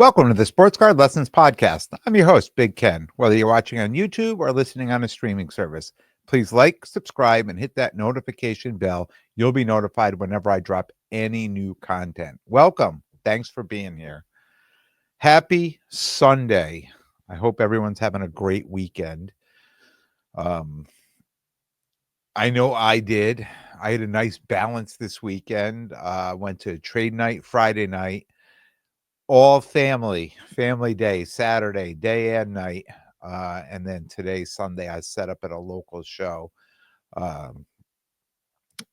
Welcome to the Sports Card Lessons Podcast. I'm your host, Big Ken. Whether you're watching on YouTube or listening on a streaming service, please like, subscribe, and hit that notification bell. You'll be notified whenever I drop any new content. Welcome. Thanks for being here. Happy Sunday. I hope everyone's having a great weekend. I know I did. I had a nice balance this weekend. Went to trade night Friday night. All family day, Saturday, day and night. And then today, Sunday, I set up at a local show. And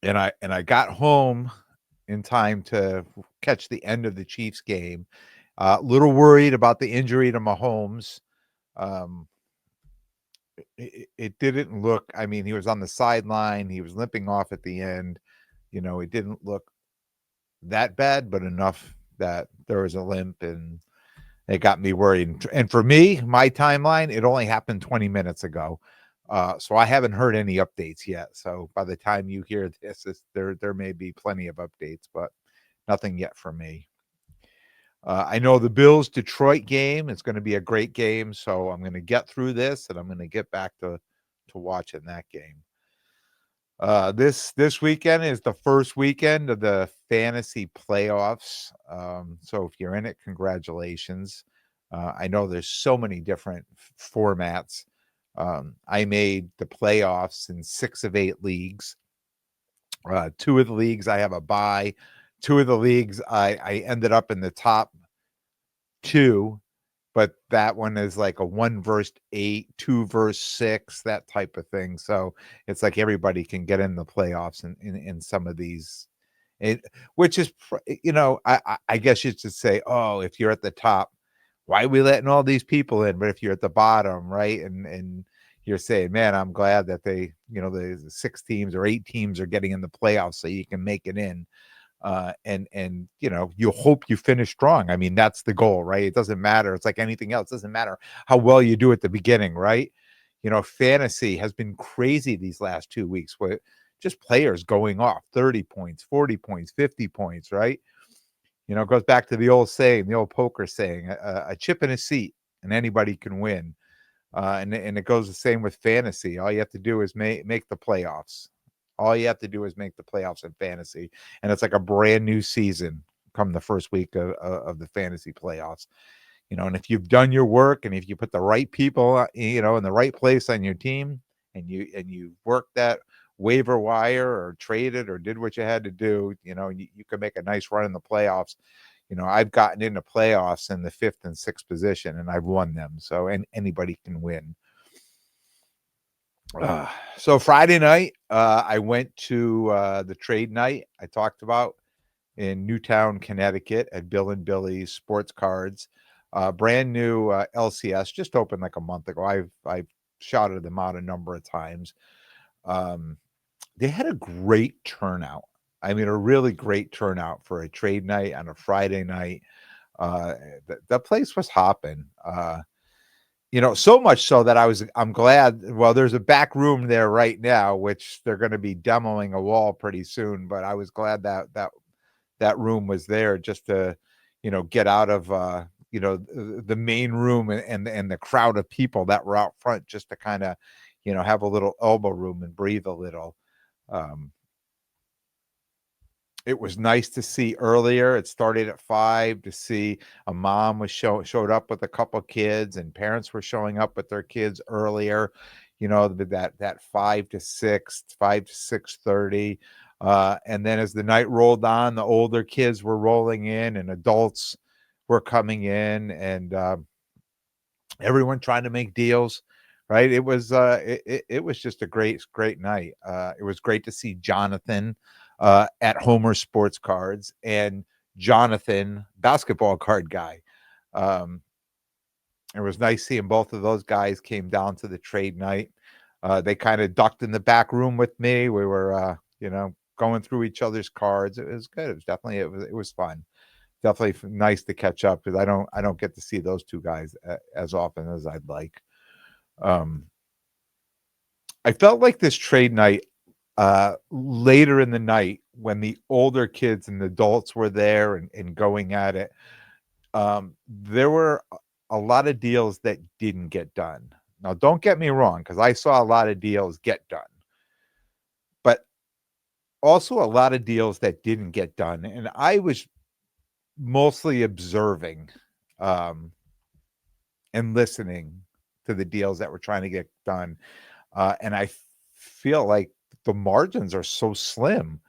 I got home in time to catch the end of the Chiefs game. A little worried about the injury to Mahomes. It didn't look, I mean, he was on the sideline. He was limping off at the end. You know, it didn't look that bad, but enough that there was a limp, and it got me worried. And for me, my timeline, it only happened 20 minutes ago. So I haven't heard any updates yet. So by the time you hear this, there may be plenty of updates, but nothing yet for me. I know the Bills Detroit game is going to be a great game, so I'm going to get through this and I'm going to get back to watching that game. This weekend is the first weekend of the fantasy playoffs. So if you're in it, congratulations. I know there's so many different formats. I made the playoffs in 6 of 8 leagues. 2 of the leagues I have a bye. 2 of the leagues I ended up in the top 2, but that one is like a 1 versus 8, 2 versus 6, that type of thing. So it's like everybody can get in the playoffs in some of these, which is, I guess you should say, oh, if you're at the top, why are we letting all these people in? But if you're at the bottom, right, and you're saying, man, I'm glad that they, the 6 teams or 8 teams are getting in the playoffs so you can make it in. And you hope you finish strong. I mean, that's the goal, right? It doesn't matter. It's like anything else. It doesn't matter how well you do at the beginning, right? Fantasy has been crazy these last 2 weeks with just players going off 30 points, 40 points, 50 points, right? It goes back to the old saying, the old poker saying, a chip in a seat and anybody can win. And it goes the same with fantasy. All you have to do is make the playoffs. All you have to do is make the playoffs in fantasy, and it's like a brand new season come the first week of the fantasy playoffs. And if you've done your work and if you put the right people, in the right place on your team, and you worked that waiver wire or traded or did what you had to do, you can make a nice run in the playoffs. I've gotten into playoffs in the 5th and 6th position, and I've won them. So anybody can win. So Friday night, I went to the trade night I talked about in Newtown, Connecticut at Bill and Billy's Sports Cards. Brand new LCS, just opened like a month ago. I've shouted them out a number of times. They had a great turnout. I mean, a really great turnout for a trade night on a Friday night. The place was hopping. So much so that I'm glad. Well, there's a back room there right now, which they're going to be demoing a wall pretty soon. But I was glad that room was there just to, get out of, the main room and the crowd of people that were out front, just to kind of, have a little elbow room and breathe a little. It was nice to see earlier. It started at 5 to see a mom showed up with a couple kids, and parents were showing up with their kids earlier. That 5 to 6, 5 to 6:30. And then as the night rolled on, the older kids were rolling in and adults were coming in, and everyone trying to make deals. Right. It was just a great night. It was great to see Jonathan at Homer Sports Cards and Jonathan, basketball card guy. It was nice seeing both of those guys came down to the trade night. They kind of ducked in the back room with me. We were, going through each other's cards. It was good. It was definitely, it was fun. Definitely nice to catch up, because I don't get to see those two guys as often as I'd like. I felt like this trade night, later in the night, when the older kids and adults were there and going at it, There were a lot of deals that didn't get done. Now, don't get me wrong, because I saw a lot of deals get done, but also a lot of deals that didn't get done. And I was mostly observing um, and listening to the deals that were trying to get done. And I feel like the margins are so slim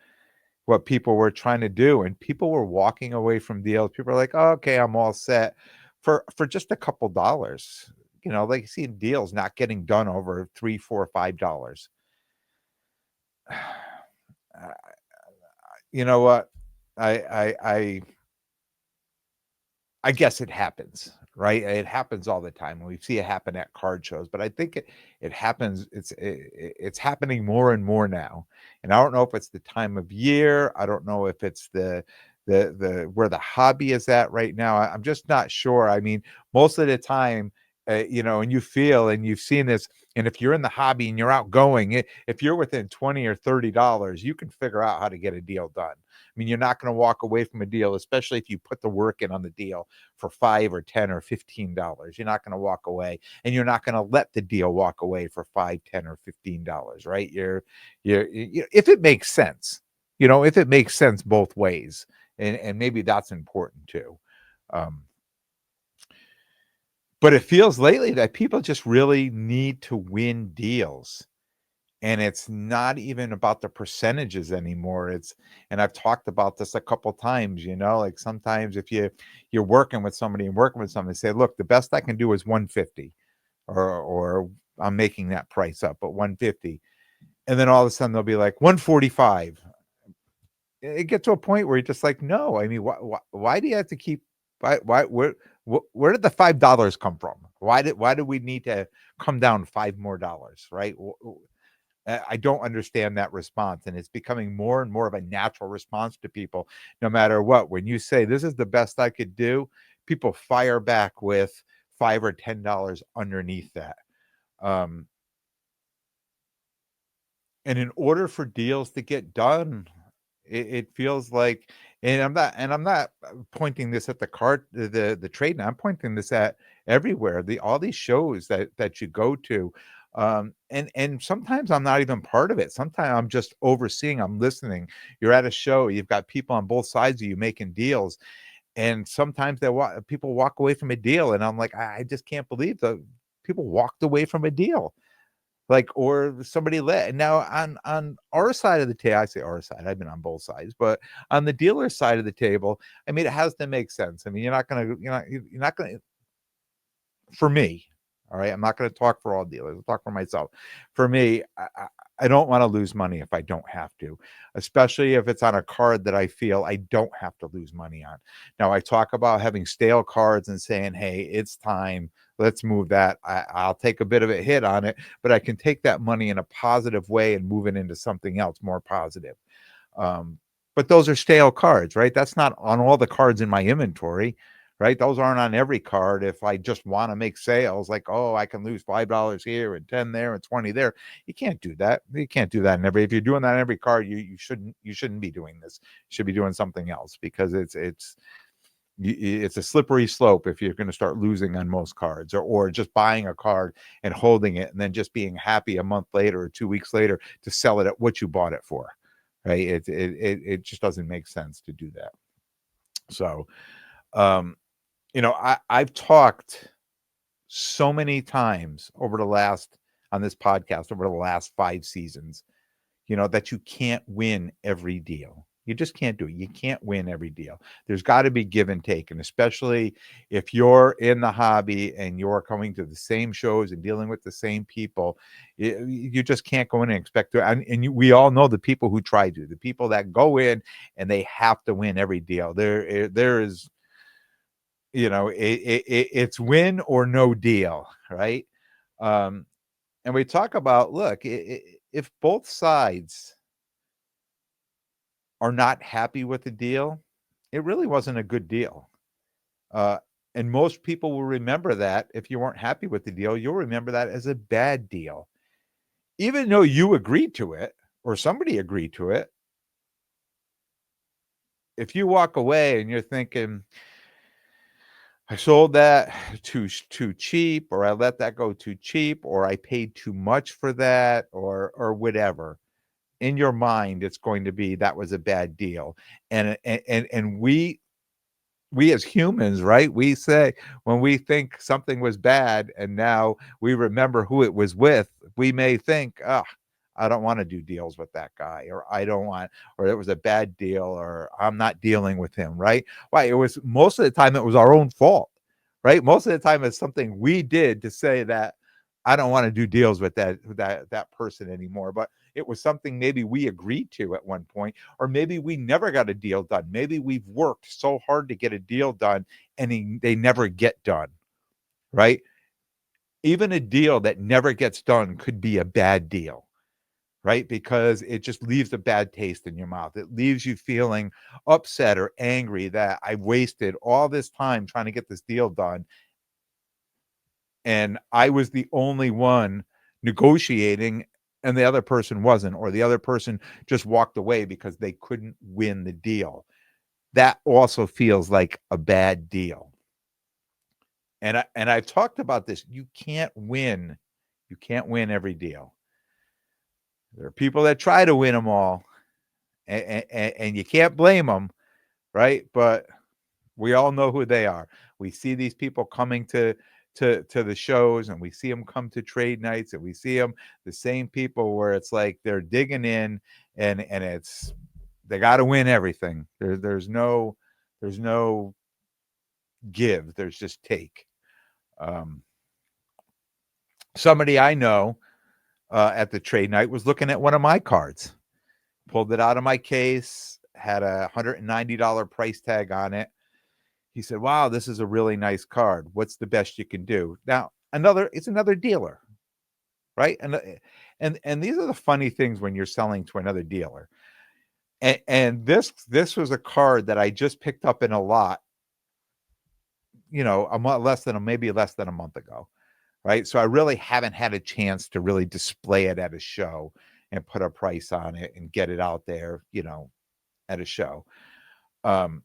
what people were trying to do, and people were walking away from deals. People are like, oh, okay, I'm all set for just a couple dollars. Like seeing deals not getting done over $3, $4, $5. You know what? I guess it happens, right? It happens all the time. We see it happen at card shows, but I think it happens. It's happening more and more now. And I don't know if it's the time of year. I don't know if it's the where the hobby is at right now. I'm just not sure. I mean, most of the time, and you feel and you've seen this. And if you're in the hobby and you're outgoing, if you're within $20 or $30, you can figure out how to get a deal done. I mean, you're not going to walk away from a deal, especially if you put the work in on the deal for $5 or $10 or $15. You're not going to walk away, and you're not going to let the deal walk away for $5, $10 or $15, right? If it makes sense, if it makes sense both ways, and maybe that's important too. But it feels lately that people just really need to win deals. And it's not even about the percentages anymore. And I've talked about this a couple times, like sometimes if you're working with somebody and working with somebody, say, look, the best I can do is 150, or I'm making that price up at 150. And then all of a sudden they'll be like 145. It gets to a point where you're just like, no, I mean, why do you have to keep, where did the $5 come from? Why did we need to come down $5 more, right? I don't understand that response, and it's becoming more and more of a natural response to people, no matter what. When you say this is the best I could do, people fire back with $5 or $10 underneath that. And in order for deals to get done, it feels like, and I'm not pointing this at the trade. Now I'm pointing this at everywhere. All these shows that you go to. And sometimes I'm not even part of it. Sometimes I'm just overseeing, I'm listening. You're at a show, you've got people on both sides of you making deals. And sometimes people walk away from a deal, and I'm like, I just can't believe the people walked away from a deal. Like, or somebody let. And now on our side of the table, I say our side, I've been on both sides, but on the dealer side of the table, I mean, it has to make sense. I mean, you're not gonna, for me, all right, I'm not going to talk for all dealers. I'll talk for myself. For me, I don't want to lose money if I don't have to, especially if it's on a card that I feel I don't have to lose money on. Now, I talk about having stale cards and saying, hey, it's time. Let's move that. I'll take a bit of a hit on it, but I can take that money in a positive way and move it into something else more positive. But those are stale cards, right? That's not on all the cards in my inventory, right? Those aren't on every card. If I just want to make sales, like, oh, I can lose $5 here and 10 there and 20 there. You can't do that. You can't do that in every. If you're doing that in every card, you shouldn't be doing this. You should be doing something else, because it's a slippery slope if you're going to start losing on most cards, or just buying a card and holding it and then just being happy a month later or 2 weeks later to sell it at what you bought it for, right? It just doesn't make sense to do that. So, I've talked so many times on this podcast over the last 5 seasons, that you can't win every deal. You just can't do it. You can't win every deal. There's got to be give and take. And especially if you're in the hobby and you're coming to the same shows and dealing with the same people, you just can't go in and expect to. We all know the people who try to, the people that go in and they have to win every deal. There is, it's win or no deal, right? And we talk about, look, if both sides are not happy with the deal, it really wasn't a good deal. And most people will remember that. If you weren't happy with the deal, you'll remember that as a bad deal. Even though you agreed to it or somebody agreed to it, if you walk away and you're thinking, I sold that too cheap, or I let that go too cheap, or I paid too much for that, or whatever. In your mind, it's going to be that was a bad deal. And we as humans, right? We say when we think something was bad and now we remember who it was with, we may think, oh, I don't want to do deals with that guy, or I don't want, or it was a bad deal, or I'm not dealing with him, right? Why? It was most of the time it was our own fault, right? Most of the time it's something we did to say that I don't want to do deals with that person anymore. But it was something maybe we agreed to at one point, or maybe we never got a deal done. Maybe we've worked so hard to get a deal done and they never get done, right? Even a deal that never gets done could be a bad deal, right? Because it just leaves a bad taste in your mouth. It leaves you feeling upset or angry that I wasted all this time trying to get this deal done. And I was the only one negotiating and the other person wasn't, or the other person just walked away because they couldn't win the deal. That also feels like a bad deal. And I've talked about this. You can't win. You can't win every deal. There are people that try to win them all, and you can't blame them, right? But we all know who they are. We see these people coming to the shows, and we see them come to trade nights, and we see them, the same people where it's like they're digging in, and it's they got to win everything. There's no give. There's just take. Um, Somebody I know at the trade night was looking at one of my cards, pulled it out of my case, had a $190 price tag on it. He said, "Wow, this is a really nice card. What's the best you can do?" Now, it's another dealer, right? And these are the funny things when you're selling to another dealer. And this was a card that I just picked up in a lot, a month maybe less than a month ago, right? So I really haven't had a chance to really display it at a show and put a price on it and get it out there, at a show. Um,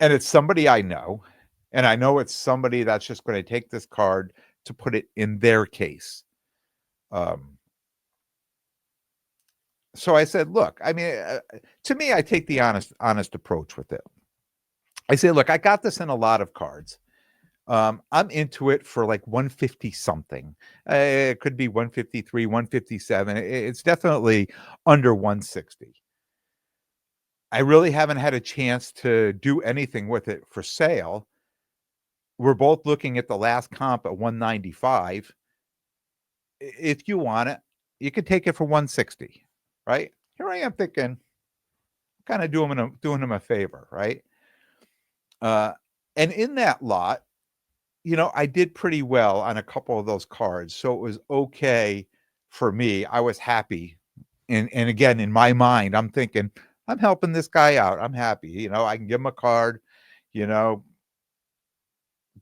and it's somebody I know, and I know it's somebody that's just going to take this card to put it in their case. So I said, look, I mean, to me, I take the honest approach with it. I say, look, I got this in a lot of cards. I'm into it for like 150 something. It could be 153, 157. It's definitely under 160. I really haven't had a chance to do anything with it for sale. We're both looking at the last comp at 195. If you want it, you could take it for 160, right? Here I am thinking, kind of doing him a favor, right? Uh, and in that lot, I did pretty well on a couple of those cards, so it was okay for me. I was happy, and again, in my mind, I'm thinking, I'm helping this guy out. I'm happy, I can give him a card, you know,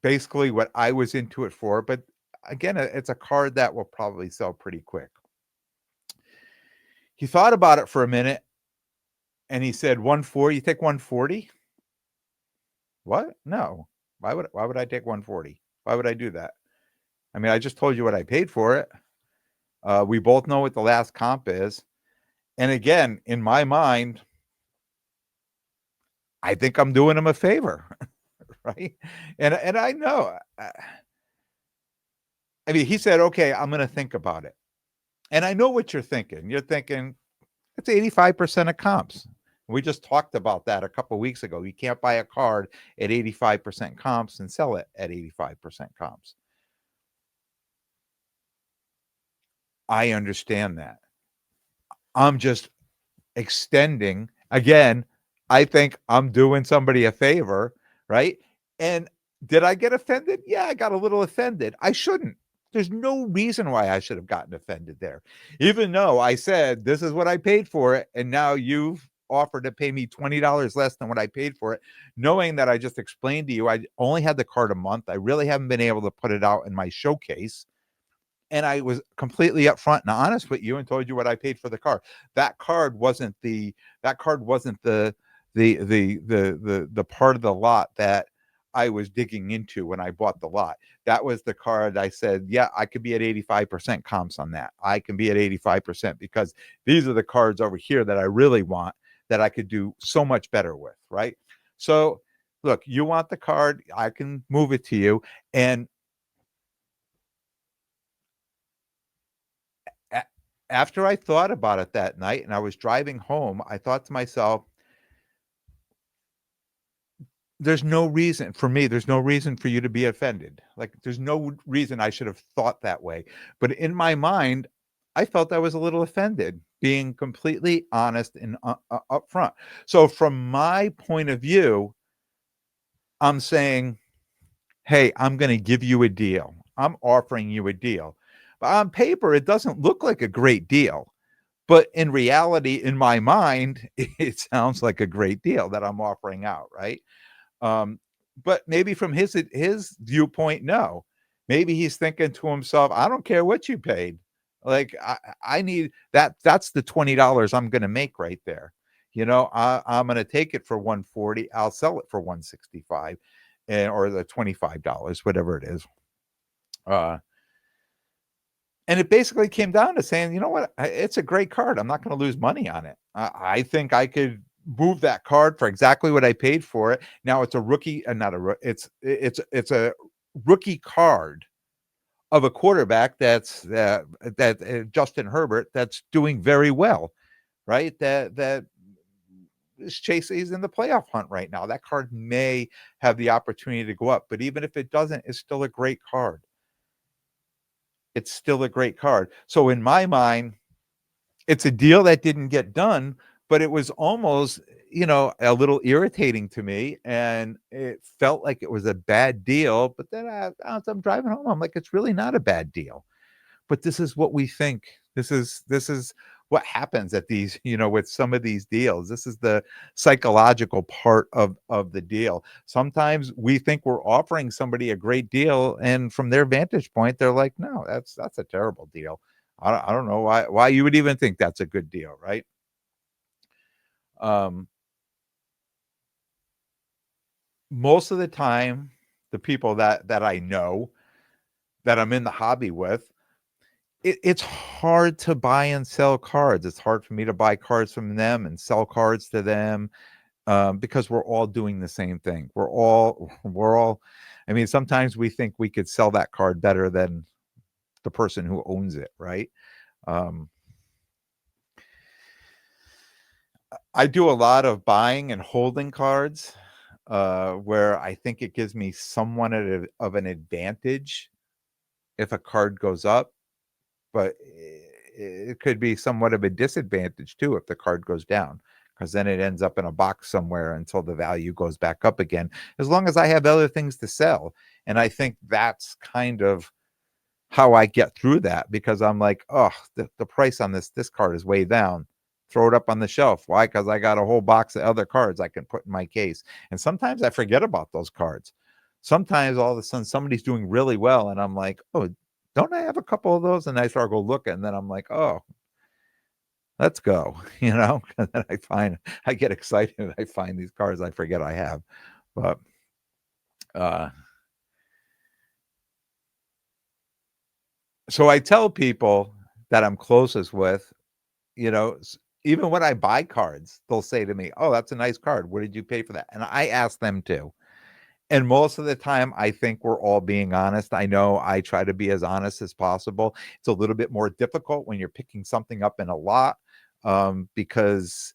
basically what I was into it for. But again, it's a card that will probably sell pretty quick. He thought about it for a minute, and he said, 140. You take 140? What? No. Why would I take 140? Why would I do that? I mean, I just told you what I paid for it. We both know what the last comp is. And again, in my mind, I think I'm doing him a favor, right? And I know. I mean, he said, "Okay, I'm going to think about it." And I know what you're thinking. You're thinking it's 85% of comps. We just talked about that a couple of weeks ago. You can't buy a card at 85% comps and sell it at 85% comps. I understand that. I'm just extending again. I think I'm doing somebody a favor, right? And did I get offended? Yeah, I got a little offended. I shouldn't. There's no reason why I should have gotten offended there. Even though I said this is what I paid for it, and now you've offered to pay me $20 less than what I paid for it, knowing that I just explained to you I only had the card a month. I really haven't been able to put it out in my showcase. And I was completely upfront and honest with you and told you what I paid for the car. That card wasn't the that card wasn't the part of the lot that I was digging into when I bought the lot. That was the card I said, yeah, I could be at 85% comps on that. I can be at 85% because these are the cards over here that I really want that I could do so much better with, right? So, look, you want the card, I can move it to you. And a- after I thought about it that night and I was driving home, I thought to myself, there's no reason for me, there's no reason for you to be offended. Like, there's no reason I should have thought that way. But in my mind, I felt I was a little offended, being completely honest and upfront. So, from my point of view, I'm saying, hey, I'm going to give you a deal. I'm offering you a deal. But on paper, it doesn't look like a great deal. But in reality, in my mind, it sounds like a great deal that I'm offering out, right? Um, but maybe from his viewpoint, no. Maybe he's thinking to himself, I don't care what you paid. Like I need that. That's the $20 I'm going to make right there. I'm going to take it for 140. I'll sell it for 165, or the $25, whatever it is. Uh, and it basically came down to saying, you know what, it's a great card. I'm not going to lose money on it. I think I could move that card for exactly what I paid for it. Now it's a rookie, not a it's a rookie card of a quarterback that Justin Herbert, that's doing very well, right? That is chasing. He's in the playoff hunt right now. That card may have the opportunity to go up, but even if it doesn't, it's still a great card. It's still a great card. So in my mind, it's a deal that didn't get done, but it was almost, a little irritating to me, and it felt like it was a bad deal. But then as I'm driving home, I'm like, it's really not a bad deal. But this is what we think. This is what happens at these, with some of these deals. This is the psychological part of the deal. Sometimes we think we're offering somebody a great deal, and from their vantage point, they're like, no, that's a terrible deal. I don't know why you would even think that's a good deal, right? Um, Most of the time, the people that I know, that I'm in the hobby with, it's hard to buy and sell cards. It's hard for me to buy cards from them and sell cards to them, because we're all doing the same thing. We're all. I mean, sometimes we think we could sell that card better than the person who owns it, right? Um, I do a lot of buying and holding cards, where I think it gives me somewhat of an advantage if a card goes up, but it could be somewhat of a disadvantage too if the card goes down, because then it ends up in a box somewhere until the value goes back up again, as long as I have other things to sell. And I think that's kind of how I get through that, because I'm like, oh, the price on this card is way down. Throw it up on the shelf. Why? Because I got a whole box of other cards I can put in my case. And sometimes I forget about those cards. Sometimes all of a sudden somebody's doing really well, and I'm like, oh, don't I have a couple of those? And I start go looking, and then I'm like, oh, let's go. And then I get excited and I find these cards I forget I have. But uh so I tell people that I'm closest with, even when I buy cards, they'll say to me, "Oh, that's a nice card. What did you pay for that?" And I ask them to. And most of the time, I think we're all being honest. I know I try to be as honest as possible. It's a little bit more difficult when you're picking something up in a lot, because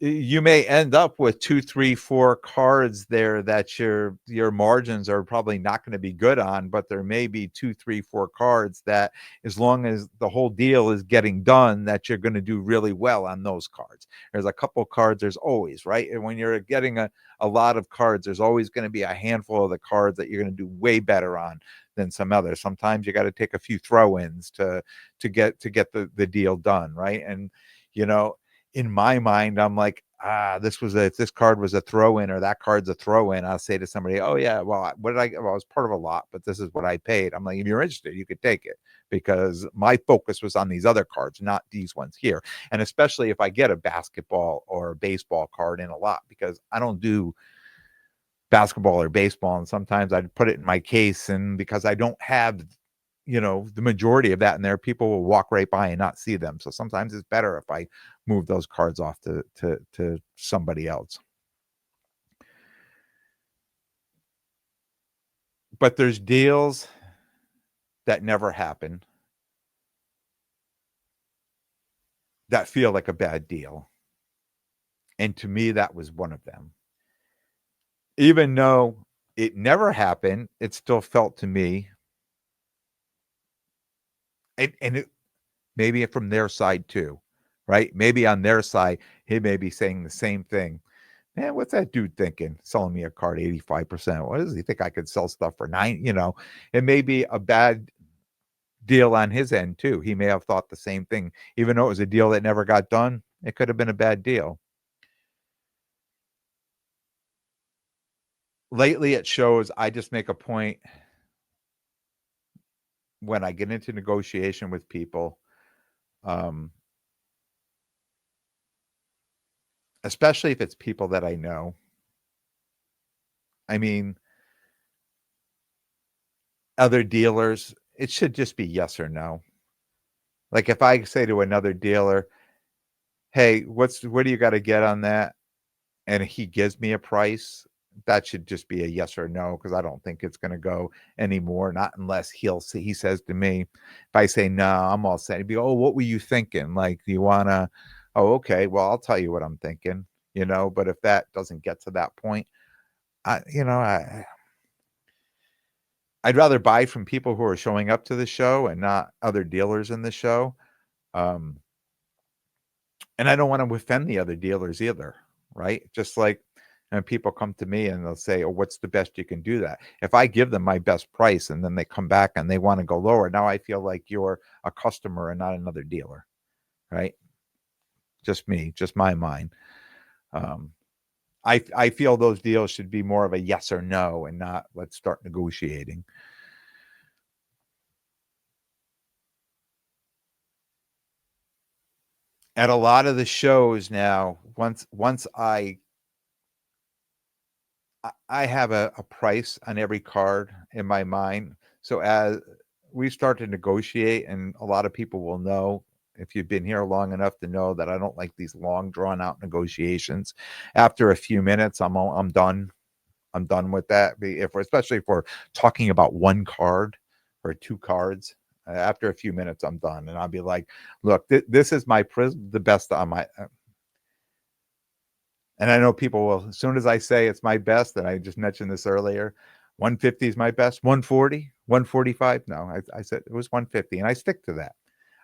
you may end up with 2, 3, 4 cards there that your margins are probably not going to be good on, but there may be 2, 3, 4 cards that, as long as the whole deal is getting done, that you're going to do really well on those cards. There's a couple cards, there's always, right? And when you're getting a lot of cards, there's always going to be a handful of the cards that you're going to do way better on than some others. Sometimes you got to take a few throw-ins to get the deal done, right? And you know in my mind, I'm like, if this card was a throw in, or that card's a throw in, I'll say to somebody, oh yeah, well, what did I get? Well, I was part of a lot, but this is what I paid. I'm like, if you're interested, you could take it, because my focus was on these other cards, not these ones here. And especially if I get a basketball or a baseball card in a lot, because I don't do basketball or baseball, and sometimes I'd put it in my case, and because I don't have, the majority of that in there, people will walk right by and not see them. So sometimes it's better if I move those cards off to somebody else. But there's deals that never happen that feel like a bad deal. And to me, that was one of them. Even though it never happened, it still felt to me, and it maybe from their side too, right? Maybe on their side, he may be saying the same thing. Man, what's that dude thinking? Selling me a card 85%. What does he think I could sell stuff for nine? It may be a bad deal on his end too. He may have thought the same thing. Even though it was a deal that never got done, it could have been a bad deal. Lately at shows, I just make a point when I get into negotiation with people, um, especially if it's people that I know. I mean, other dealers, it should just be yes or no. Like if I say to another dealer, "Hey, what do you got to get on that?" and he gives me a price, that should just be a yes or no because I don't think it's going to go anymore. Not unless he says to me, if I say no, I'm all set. He'd be, oh, what were you thinking? Like, do you want to? Oh, okay. Well, I'll tell you what I'm thinking. But if that doesn't get to that point, I'd rather buy from people who are showing up to the show and not other dealers in the show. Um, and I don't want to offend the other dealers either, right? Just like and people come to me and they'll say, "Oh, what's the best you can do that?" If I give them my best price and then they come back and they want to go lower, now I feel like you're a customer and not another dealer, right? Just me, just my mind. Um, I feel those deals should be more of a yes or no and not let's start negotiating. At a lot of the shows now, once I have a price on every card in my mind. So as we start to negotiate, and a lot of people will know if you've been here long enough to know that I don't like these long drawn out negotiations. After a few minutes, I'm done. I'm done with that. Especially if we're talking about one card or two cards. After a few minutes, I'm done, and I'll be like, "Look, this is the best on my." And I know people will, as soon as I say it's my best, and I just mentioned this earlier, 150 is my best, 140, 145. No, I said it was 150, and I stick to that.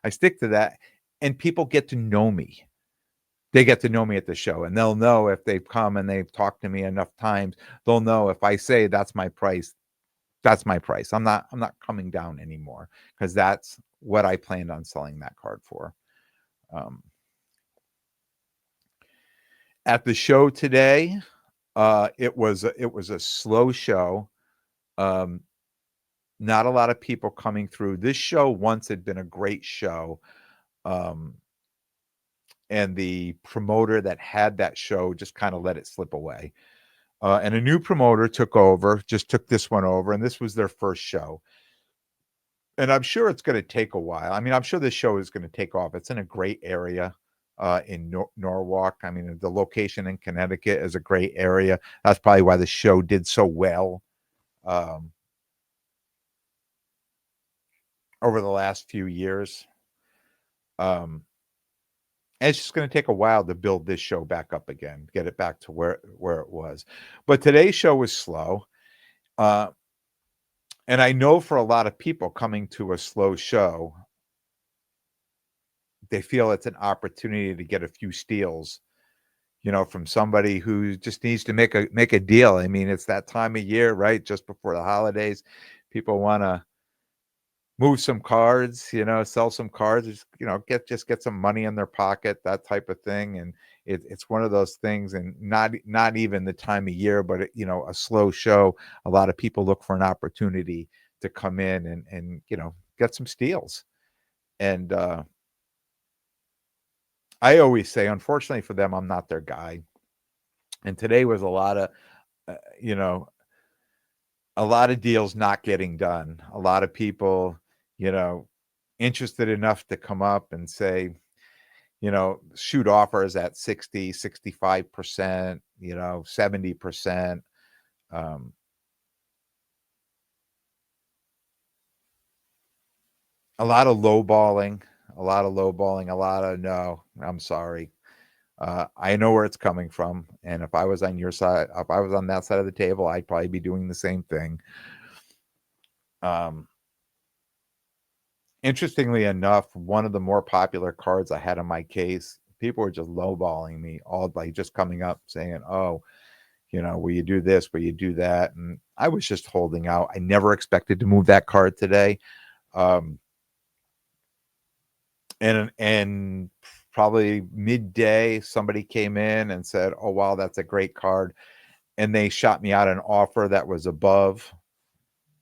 I stick to that, and people get to know me. They get to know me at the show, and they'll know if they've come and they've talked to me enough times, they'll know if I say that's my price, that's my price. I'm not coming down anymore because that's what I planned on selling that card for. Um, at the show today, it was a slow show. Um, Not a lot of people coming through. This show once had been a great show. Um, and the promoter that had that show just kind of let it slip away. And a new promoter took over, just took this one over, and this was their first show. And I'm sure it's going to take a while. I mean, I'm sure this show is going to take off. It's in a great area in Norwalk. I mean, the location in Connecticut is a great area. That's probably why the show did so well. Um, over the last few years. Um, and it's just going to take a while to build this show back up again, get it back to where it was. But today's show was slow, uh, and I know for a lot of people coming to a slow show, they feel it's an opportunity to get a few steals. From somebody who just needs to make a deal. I mean, it's that time of year, right? Just before the holidays, people want to move some cards, sell some cards, just get some money in their pocket, that type of thing. And it's one of those things, and not even the time of year, but a slow show. A lot of people look for an opportunity to come in and get some steals. And I always say, unfortunately for them, I'm not their guy. And today was a lot of you know, a lot of deals not getting done. A lot of people, you know, interested enough to come up and say, shoot offers at 60, 65%, 70%. Um, a lot of lowballing, a lot of lowballing, a lot of no, I'm sorry. I know where it's coming from. And if I was on your side, if I was on that side of the table, I'd probably be doing the same thing. Interestingly enough, one of the more popular cards I had in my case, people were just lowballing me, all like just coming up saying, "Oh, will you do this? Will you do that?" And I was just holding out. I never expected to move that card today. Um, and probably midday, somebody came in and said, "Oh, wow, that's a great card." And they shot me out an offer that was above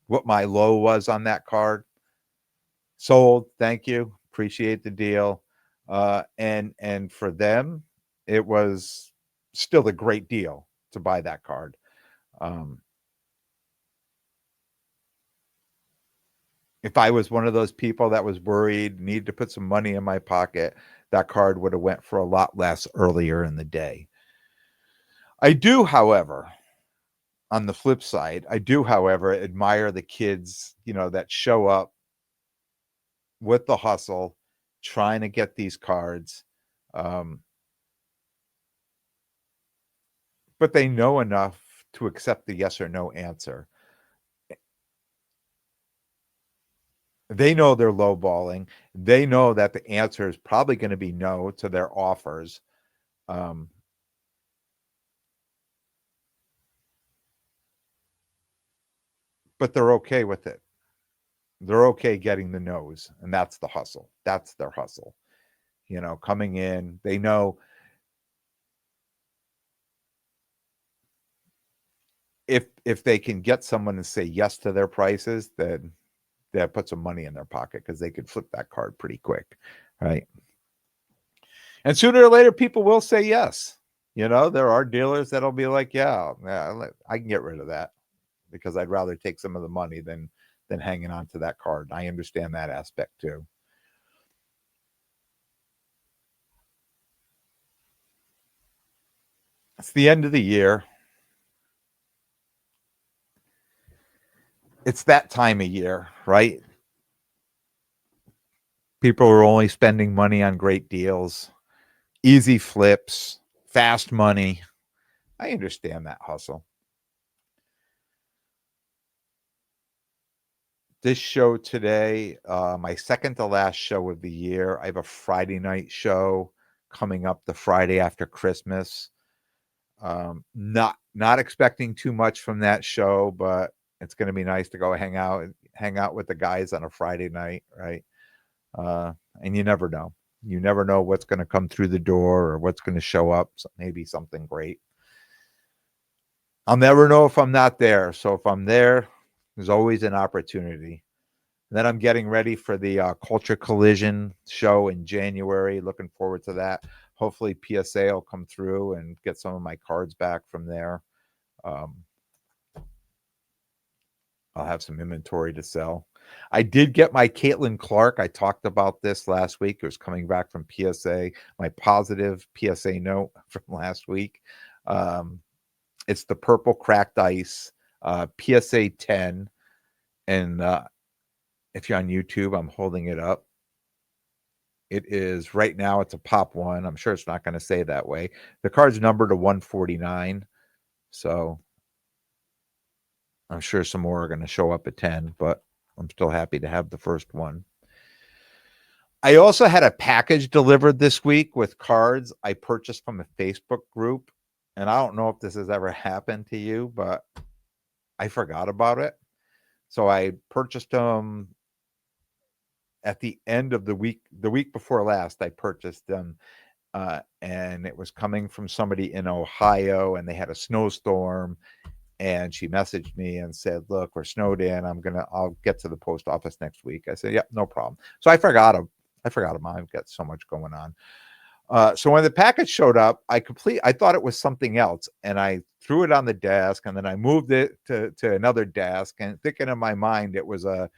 what my low was on that card. Sold. Thank you. Appreciate the deal. And for them, it was still a great deal to buy that card. Um, if I was one of those people that was worried, needed to put some money in my pocket, that card would have went for a lot less earlier in the day. I do, however, on the flip side, admire the kids, that show up with the hustle, trying to get these cards. Um, but they know enough to accept the yes or no answer. They know they're lowballing. They know that the answer is probably going to be no to their offers. Um, but they're okay with it. They're okay getting the no's, and that's the hustle. That's their hustle. Coming in, they know if they can get someone to say yes to their prices, then that puts some money in their pocket because they could flip that card pretty quick, right? And sooner or later, people will say yes. There are dealers that'll be like, yeah, I can get rid of that because I'd rather take some of the money than hanging on to that card. I understand that aspect too. It's the end of the year. It's that time of year, right? People are only spending money on great deals, easy flips, fast money. I understand that hustle. This show today, my second to last show of the year. I have a Friday night show coming up the Friday after Christmas. Not expecting too much from that show, but it's going to be nice to go hang out with the guys on a Friday night, right? And you never know. You never know what's going to come through the door or what's going to show up. So maybe something great. I'll never know if I'm not there. So if I'm there, there's always an opportunity. And then I'm getting ready for the Culture Collision show in January. Looking forward to that. Hopefully PSA will come through and get some of my cards back from there. Um, I'll have some inventory to sell. I did get my Caitlin Clark. I talked about this last week. It was coming back from PSA, my positive PSA note from last week. It's the purple cracked ice, PSA 10. And if you're on YouTube, I'm holding it up. It is right now, it's a pop one. I'm sure it's not going to say that way. The card's numbered to 149. So I'm sure some more are going to show up at 10, but I'm still happy to have the first one. I also had a package delivered this week with cards I purchased from a Facebook group. And I don't know if this has ever happened to you, but I forgot about it. So I purchased them at the end of the week before last. I purchased them, and it was coming from somebody in Ohio, and they had a snowstorm. And she messaged me and said, "Look, we're snowed in. I'll get to the post office next week." I said, "Yep, no problem." So I forgot them. I've got so much going on. So when the package showed up, I thought it was something else, and I threw it on the desk, and then I moved it to another desk, and thinking in my mind it was a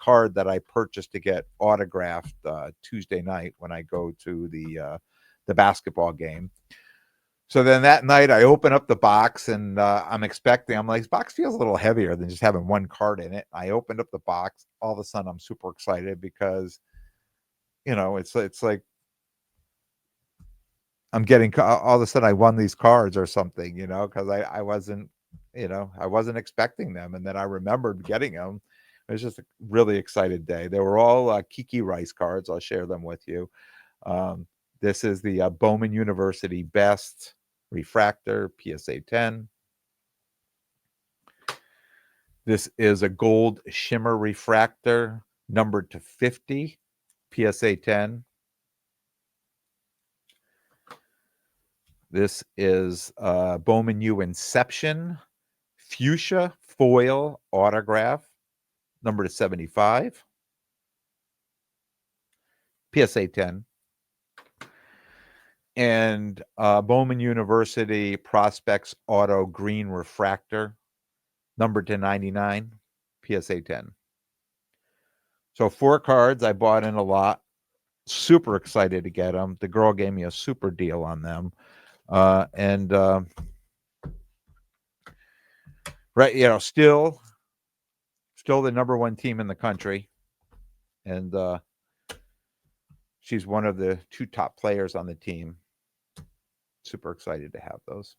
card that I purchased to get autographed Tuesday night when I go to the basketball game. So then that night I open up the box, and I'm like, this box feels a little heavier than just having one card in it. I opened up the box. All of a sudden I'm super excited because, it's like I'm getting, all of a sudden I won these cards or something, because I wasn't, I wasn't expecting them. And then I remembered getting them. It was just a really excited day. They were all Kiki Rice cards. I'll share them with you. This is the Bowman University Best Refractor PSA 10. This is a gold shimmer refractor numbered to 50 PSA 10. This is Bowman U Inception Fuchsia Foil Autograph, number to 75, PSA 10. And Bowman University Prospects Auto Green Refractor, number to 99, PSA 10. So 4 cards I bought in a lot. Super excited to get them. The girl gave me a super deal on them. And right, still the number 1 team in the country. And she's one of the 2 top players on the team. Super excited to have those.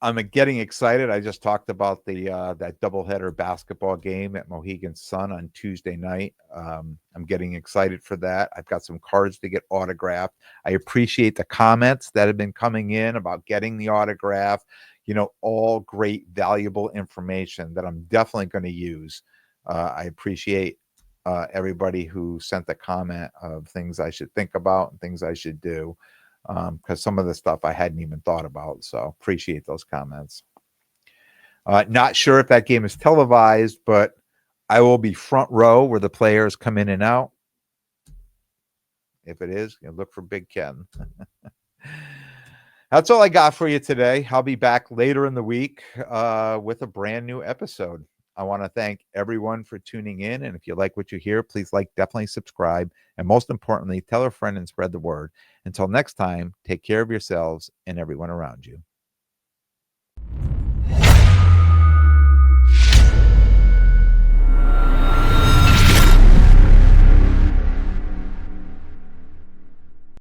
I'm getting excited. I just talked about that doubleheader basketball game at Mohegan Sun on Tuesday night. I'm getting excited for that. I've got some cards to get autographed. I appreciate the comments that have been coming in about getting the autograph. All great, valuable information that I'm definitely going to use. I appreciate everybody who sent the comment of things I should think about and things I should do. Because some of the stuff I hadn't even thought about. So appreciate those comments. Not sure if that game is televised, but I will be front row where the players come in and out. If it is, look for Big Ken. That's all I got for you today. I'll be back later in the week with a brand new episode. I want to thank everyone for tuning in. And if you like what you hear, please definitely subscribe. And most importantly, tell a friend and spread the word. Until next time, take care of yourselves and everyone around you.